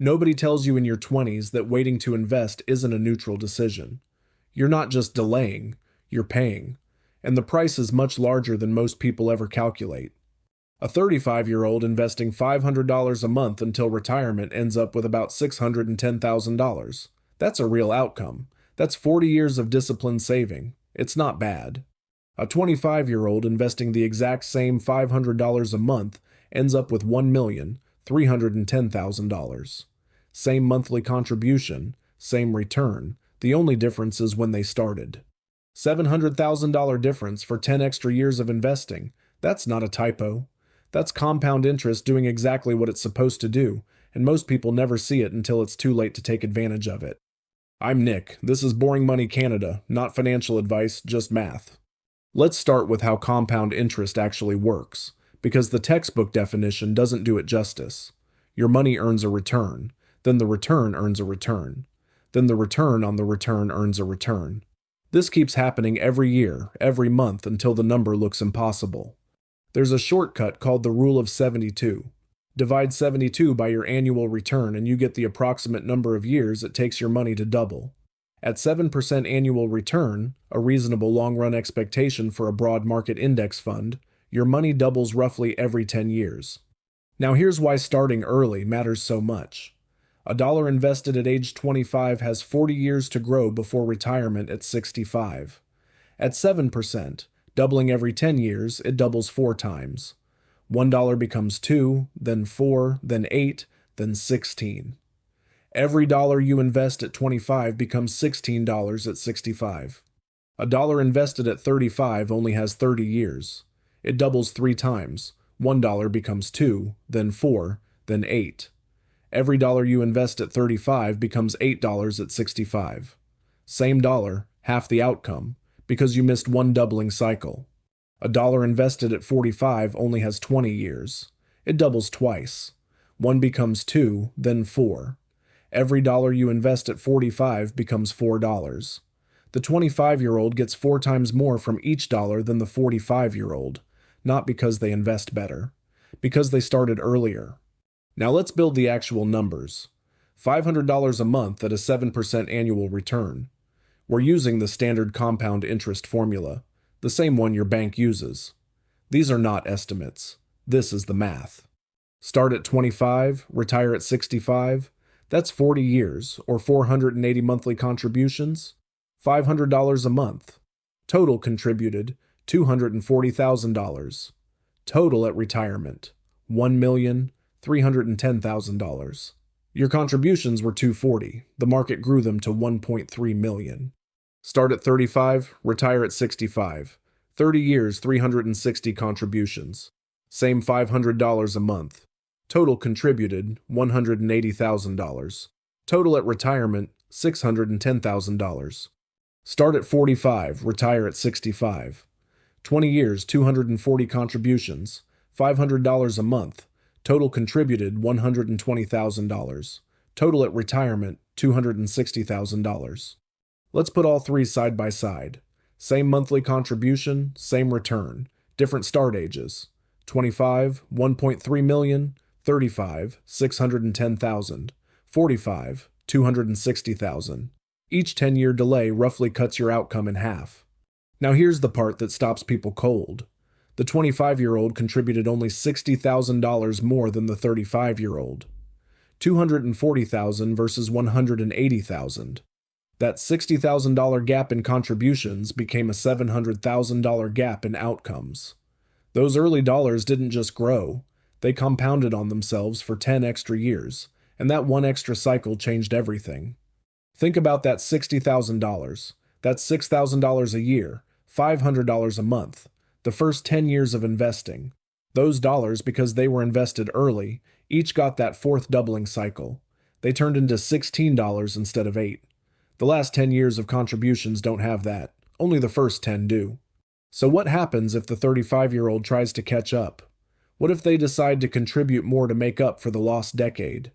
Nobody tells you in your 20s that waiting to invest isn't a neutral decision. You're not just delaying, you're paying. And the price is much larger than most people ever calculate. A 35-year-old investing $500 a month until retirement ends up with about $610,000. That's a real outcome. That's 40 years of disciplined saving. It's not bad. A 25-year-old investing the exact same $500 a month ends up with $1,310,000. Same monthly contribution, same return. The only difference is when they started. $700,000 difference for 10 extra years of investing. That's not a typo. That's compound interest doing exactly what it's supposed to do, and most people never see it until it's too late to take advantage of it. I'm Nick. This is Boring Money Canada, not financial advice, just math. Let's start with how compound interest actually works, because the textbook definition doesn't do it justice. Your money earns a return, then the return earns a return, then the return on the return earns a return. This keeps happening every year, every month, until the number looks impossible. There's a shortcut called the Rule of 72. Divide 72 by your annual return and you get the approximate number of years it takes your money to double. At 7% annual return, a reasonable long-run expectation for a broad market index fund, your money doubles roughly every 10 years. Now here's why starting early matters so much. A dollar invested at age 25 has 40 years to grow before retirement at 65. At 7%, doubling every 10 years, it doubles 4 times. $1 becomes 2, then 4, then 8, then 16. Every dollar you invest at 25 becomes $16 at 65. A dollar invested at 35 only has 30 years. It doubles 3 times. $1 becomes 2, then 4, then 8. Every dollar you invest at 35 becomes $8 at 65. Same dollar, half the outcome, because you missed one doubling cycle. A dollar invested at 45 only has 20 years. It doubles twice. 1 becomes 2, then 4. Every dollar you invest at 45 becomes $4. The 25-year-old gets 4 times more from each dollar than the 45-year-old, not because they invest better, because they started earlier. Now let's build the actual numbers. $500 a month at a 7% annual return. We're using the standard compound interest formula, the same one your bank uses. These are not estimates. This is the math. Start at 25, retire at 65. That's 40 years, or 480 monthly contributions. $500 a month. Total contributed $240,000. Total at retirement, $1,310,000. Your contributions were $240. The market grew them to $1.3 million. Start at 35, retire at 65. 30 years, 360 contributions. Same $500 a month. Total contributed $180,000. Total at retirement, $610,000. Start at 45, retire at 65. 20 years, 240 contributions. $500 a month. Total contributed $120,000. Total at retirement, $260,000. Let's put all three side by side. Same monthly contribution, same return. Different start ages. 25, $1.3 million. 35, $610,000. 45, $260,000. Each 10-year delay roughly cuts your outcome in half. Now here's the part that stops people cold. The 25-year-old contributed only $60,000 more than the 35-year-old. $240,000 versus $180,000. That $60,000 gap in contributions became a $700,000 gap in outcomes. Those early dollars didn't just grow, they compounded on themselves for 10 extra years, and that one extra cycle changed everything. Think about that $60,000. That's $6,000 a year, $500 a month, the first 10 years of investing. Those dollars, because they were invested early, each got that fourth doubling cycle. They turned into $16 instead of $8. The last 10 years of contributions don't have that. Only the first 10 do. So what happens if the 35-year-old tries to catch up? What if they decide to contribute more to make up for the lost decade?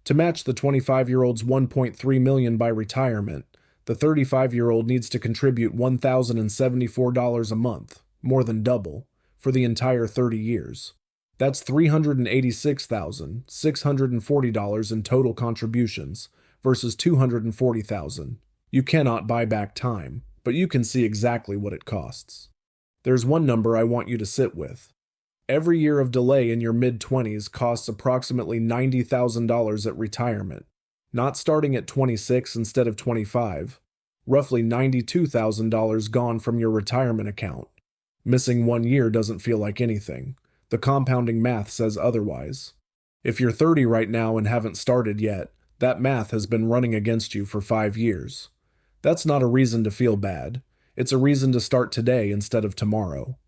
To match the 25-year-old's $1.3 million by retirement, the 35-year-old needs to contribute $1,074 a month, more than double, for the entire 30 years. That's $386,640 in total contributions versus $240,000. You cannot buy back time, but you can see exactly what it costs. There's one number I want you to sit with. Every year of delay in your mid-20s costs approximately $90,000 at retirement, not starting at 26 instead of 25. Roughly $92,000 gone from your retirement account. Missing 1 year doesn't feel like anything. The compounding math says otherwise. If you're 30 right now and haven't started yet, that math has been running against you for 5 years. That's not a reason to feel bad. It's a reason to start today instead of tomorrow.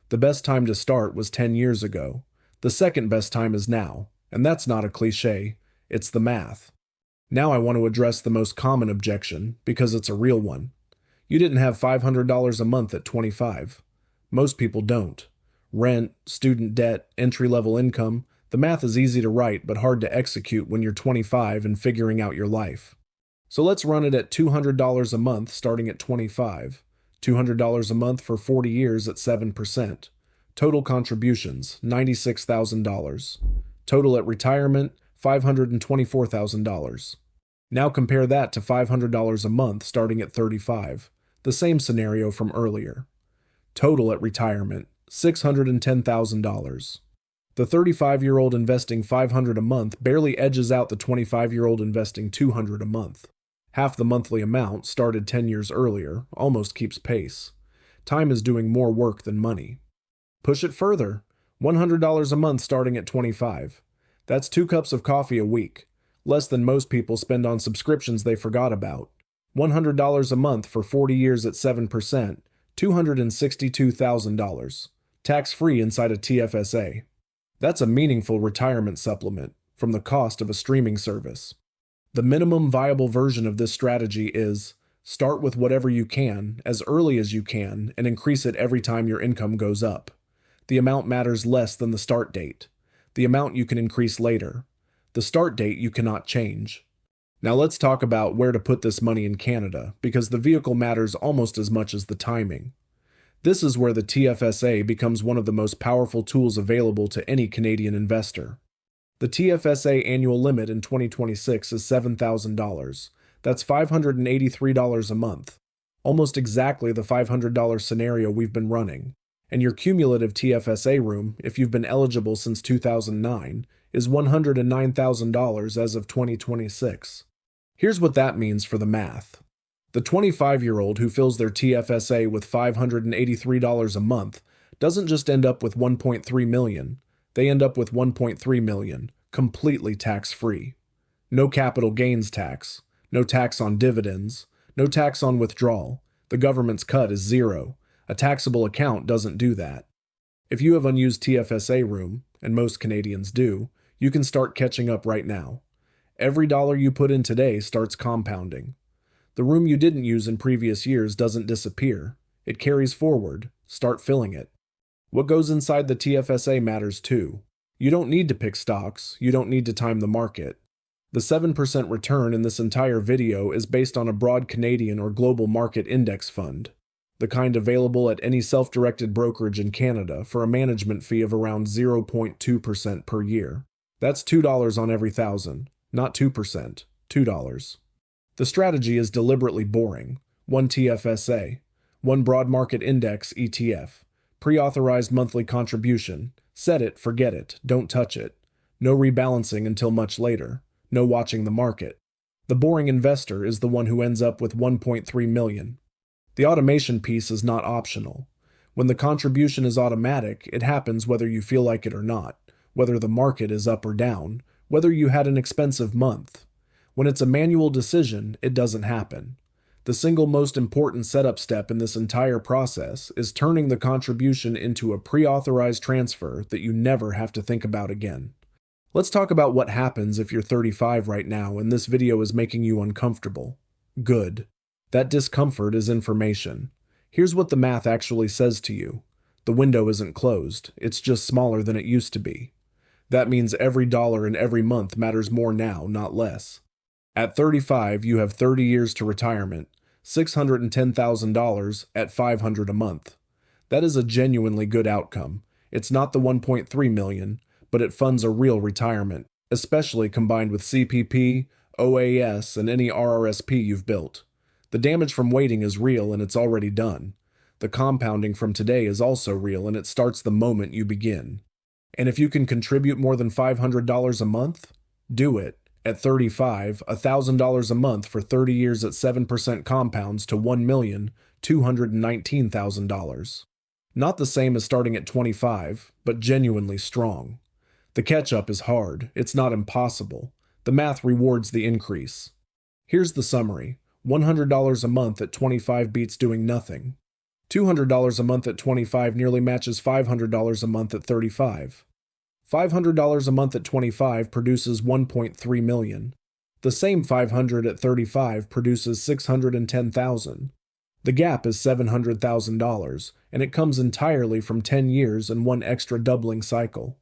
The best time to start was 10 years ago. The second best time is now, and that's not a cliche, it's the math. Now I want to address the most common objection, because it's a real one. You didn't have $500 a month at 25. Most people don't. Rent, student debt, entry-level income, the math is easy to write but hard to execute when you're 25 and figuring out your life. So let's run it at $200 a month starting at 25. $200 a month for 40 years at 7%. Total contributions, $96,000. Total at retirement, $524,000. Now compare that to $500 a month starting at 35. The same scenario from earlier. Total at retirement, $610,000. The 35-year-old investing $500 a month barely edges out the 25-year-old investing $200 a month. Half the monthly amount, started 10 years earlier, almost keeps pace. Time is doing more work than money. Push it further. $100 a month starting at 25. That's 2 cups of coffee a week. Less than most people spend on subscriptions they forgot about. $100 a month for 40 years at 7%, $262,000. Tax-free inside a TFSA. That's a meaningful retirement supplement from the cost of a streaming service. The minimum viable version of this strategy is start with whatever you can, as early as you can, and increase it every time your income goes up. The amount matters less than the start date. The amount you can increase later. The start date you cannot change. Now let's talk about where to put this money in Canada, because the vehicle matters almost as much as the timing. This is where the TFSA becomes one of the most powerful tools available to any Canadian investor. The TFSA annual limit in 2026 is $7,000. That's $583 a month. Almost exactly the $500 scenario we've been running. And your cumulative TFSA room, if you've been eligible since 2009, is $109,000 as of 2026. Here's what that means for the math. The 25-year-old who fills their TFSA with $583 a month doesn't just end up with $1.3 million. They end up with $1.3 million, completely tax-free. No capital gains tax, no tax on dividends, no tax on withdrawal. The government's cut is zero. A taxable account doesn't do that. If you have unused TFSA room, and most Canadians do, you can start catching up right now. Every dollar you put in today starts compounding. The room you didn't use in previous years doesn't disappear. It carries forward. Start filling it. What goes inside the TFSA matters too. You don't need to pick stocks. You don't need to time the market. The 7% return in this entire video is based on a broad Canadian or global market index fund, the kind available at any self-directed brokerage in Canada for a management fee of around 0.2% per year. That's $2 on every thousand, not 2%, $2. The strategy is deliberately boring. One TFSA, one broad market index ETF, pre-authorized monthly contribution, set it, forget it, don't touch it, no rebalancing until much later, no watching the market. The boring investor is the one who ends up with $1.3 million. The automation piece is not optional. When the contribution is automatic, it happens whether you feel like it or not, whether the market is up or down, whether you had an expensive month. When it's a manual decision, it doesn't happen. The single most important setup step in this entire process is turning the contribution into a pre-authorized transfer that you never have to think about again. Let's talk about what happens if you're 35 right now and this video is making you uncomfortable. Good. That discomfort is information. Here's what the math actually says to you. The window isn't closed, it's just smaller than it used to be. That means every dollar in every month matters more now, not less. At 35, you have 30 years to retirement, $610,000 at $500 a month. That is a genuinely good outcome, It's not the 1.3 million, but it funds a real retirement, especially combined with CPP, OAS, and any RRSP you've built. The damage from waiting is real and it's already done. The compounding from today is also real and it starts the moment you begin. And if you can contribute more than $500 a month, do it. At 35, $1,000 a month for 30 years at 7% compounds to $1,219,000. Not the same as starting at 25, but genuinely strong. The catch-up is hard, it's not impossible. The math rewards the increase. Here's the summary. $100 a month at 25 beats doing nothing. $200 a month at 25 nearly matches $500 a month at 35. $500 a month at 25 produces $1.3 million. The same $500 at 35 produces $610,000. The gap is $700,000, and it comes entirely from 10 years and one extra doubling cycle.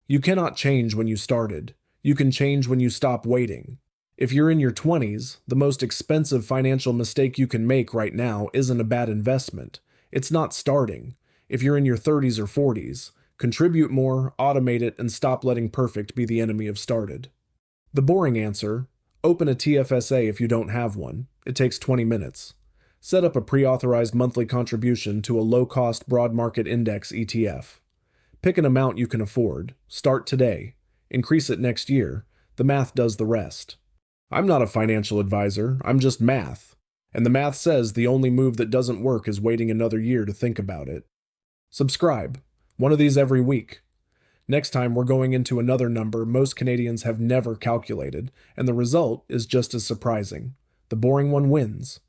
You cannot change when you started. You can change when you stop waiting. If you're in your 20s, the most expensive financial mistake you can make right now isn't a bad investment. It's not starting. If you're in your 30s or 40s, contribute more, automate it, and stop letting perfect be the enemy of started. The boring answer: open a TFSA if you don't have one. It takes 20 minutes. Set up a pre-authorized monthly contribution to a low-cost broad market index ETF. Pick an amount you can afford. Start today. Increase it next year. The math does the rest. I'm not a financial advisor, I'm just math. And the math says the only move that doesn't work is waiting another year to think about it. Subscribe. One of these every week. Next time we're going into another number most Canadians have never calculated, and the result is just as surprising. The boring one wins.